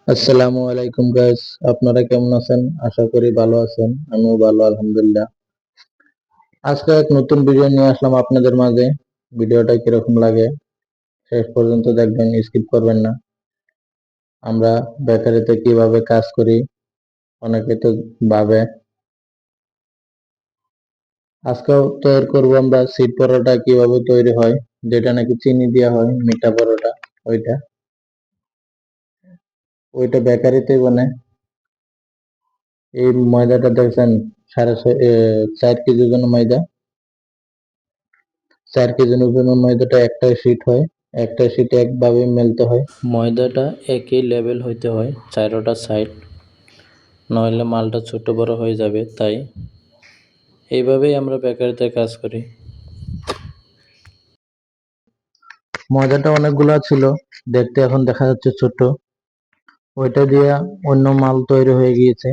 আসসালামু আলাইকুম গাইস, আপনারা কেমন আছেন? আশা করি ভালো আছেন। আমিও ভালো আলহামদুলিল্লাহ। আজকে এক নতুন ভিডিও নিয়ে আসলাম আপনাদের মাঝে। ভিডিওটা কিরকম লাগে শেষ পর্যন্ত দেখবেন, স্কিপ করবেন না। আমরা বেকারিতে কিভাবে কাজ করি অনেকে তো ভাবে। আজকেও তৈরি করবো আমরা সিট পরোটা কিভাবে তৈরি হয়, যেটা নাকি চিনি দেওয়া হয়, মিঠা পরোটা। ওইটা ওইটা বেকারিতে বনে। এই ময়দাটা দেখছেন, 4.5 কেজির জন্য ময়দা। 4 কেজি ওজনের ময়দাটা একটা শীট হয়, একটা শীটে একভাবে মেলতে হয়। ময়দাটা একই লেভেল হইতে হয় চারোটা সাইড, নইলে মালটা ছোট বড় হয়ে যাবে। তাই এইভাবেই আমরা বেকারিতে কাজ করি। ময়দাটা অনেকগুলা ছিল, দেখতে এখন দেখা যাচ্ছে ছোট। ওইটা দিয়ে অন্য মাল তৈরি হয়ে গিয়েছে,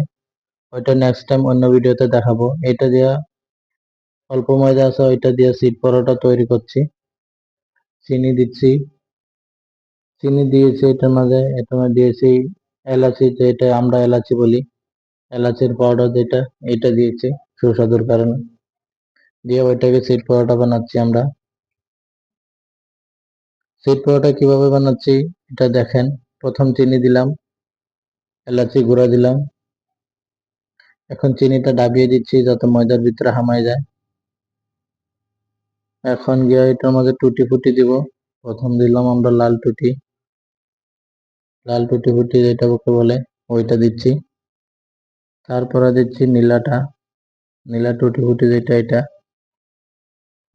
ওইটা নেক্সট টাইম অন্য ভিডিওতে দেখাবো। এটা দিয়ে অল্প ময়দা আছে, ওইটা দিয়ে সিট পরোটা তৈরি করছি। চিনি দিচ্ছি, চিনি দিয়েছি এটার মাঝে দিয়েছি এলাচি, যেটা আমরা এলাচি বলি, এলাচির পাউডার যেটা, এটা দিয়েছি সুস্বাদুর কারণে। দিয়ে ওইটাকে সিট পরোটা বানাচ্ছি আমরা। সিট পরোটা কিভাবে বানাচ্ছি এটা দেখেন। প্রথম চিনি দিলাম, এলাচি গুঁড়া দিলাম। এখন চিনিটা ডাবিয়ে দিচ্ছি যাতে ময়দার ভিতরে হামায় যায়। এখন গিয়ে এটার মধ্যে টুটি ফুটি দিব। প্রথম দিলাম আমরা লাল টুটি, লাল টুটি ফুটি যেটা ওকে বলে, ওইটা দিচ্ছি। তারপরে দিচ্ছি নীলাটা, নীলা টুটি ফুটি যেটা, এটা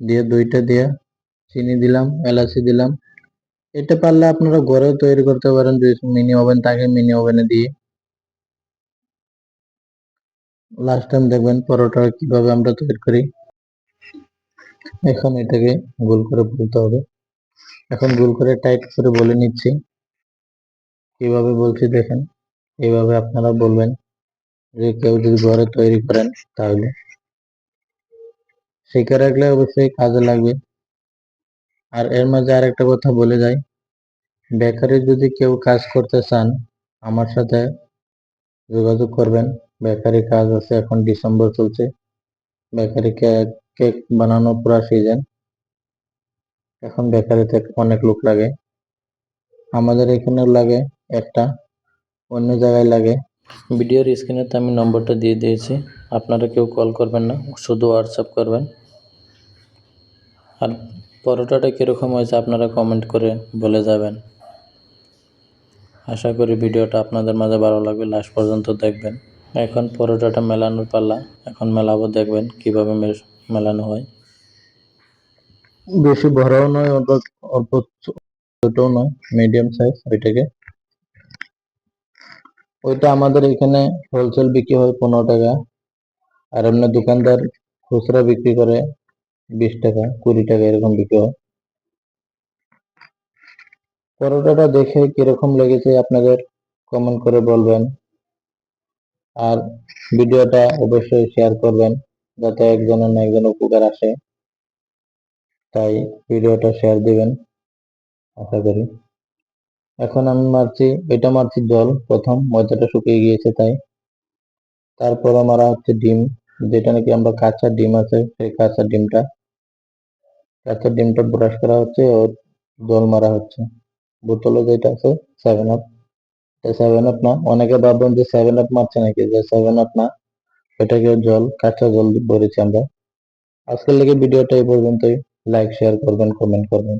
দিয়ে দুইটা দিয়ে চিনি দিলাম, এলাচি দিলাম। এটা পারলে আপনারা ঘরেও তৈরি করতে পারেন, যদি মিনি ওভেন থাকে মিনি ওভেনে দিয়ে। লাস্ট টাইম দেখবেন পরোটা কিভাবে আমরা তৈরি করি। এখন এটাকে গোল করে বলতে হবে। এখন গোল করে টাইট করে বলে নিচ্ছি। কিভাবে বলছি দেখেন, এইভাবে আপনারা বলবেন, যে কেউ যদি ঘরে তৈরি করেন তাহলে শিখে রাখলে অবশ্যই কাজে লাগবে। আর এর মাঝে আরেকটা কথা বলে যাই, বেকারি যদি কেউ কাজ করতে চান আমার সাথে যোগাযোগ করবেন। বেকারি কাজ আছে, এখন ডিসেম্বর চলছে, বেকারি কেক বানানো পুরা সিজন। এখন বেকারিতে অনেক লোক লাগে, আমাদের এখানেও লাগে একটা, অন্য জায়গায় লাগে। ভিডিওর স্ক্রিনে তো আমি নম্বরটা দিয়ে দিয়েছি, আপনারা কেউ কল করবেন না, শুধু হোয়াটসঅ্যাপ করবেন। আর পরোটাটা কীরকম হয়েছে আপনারা কমেন্ট করে বলে যাবেন। আশা করি ভিডিওটা আপনাদের মাঝে ভালো লাগবে, লাস্ট পর্যন্ত দেখবেন। এখন পরোটাটা মেলানোর পালা, এখন মেলাবো, দেখবেন কিভাবে মেলানো হয়। বেশি বড়ও নয়, অল্প ছোটও নয়, মিডিয়াম সাইজ। ওইটা আমাদের এখানে হোলসেল বিক্রি হয় 15 টাকা, আর এমনি দোকানদার খুচরা বিক্রি করে 20 টাকা 20 টাকা এরকম বিক্রি হয়। পরোটাটা দেখে কিরকম লেগেছে আপনাদের কমেন্ট করে বলবেন। আর ভিডিওটা অবশ্যই শেয়ার করবেন, যাতে একজনের না একজন উপকার আসে। তাই ভিডিওটা শেয়ার দিবেন আশা করি। এখন আমি মারছি জল, প্রথম ময়দাটা শুকিয়ে গিয়েছে তাই। তারপরে মারা হচ্ছে ডিম, যেটা নাকি আমরা কাঁচা ডিম আছে, সেই কাঁচা ডিমটা ব্রাশ করা হচ্ছে, ওর জল মারা হচ্ছে। বোতলে যেটা আছে 7 আপ, 7 আপ না, অনেকে ভাববেন যে 7 আপ মারছে নাকি, যে 7 আপ না, এটাকে কাঁচা জল ভরেছি আমরা। আজকের লেগে ভিডিওটা এই পর্যন্তই। লাইক শেয়ার করবেন, কমেন্ট করবেন।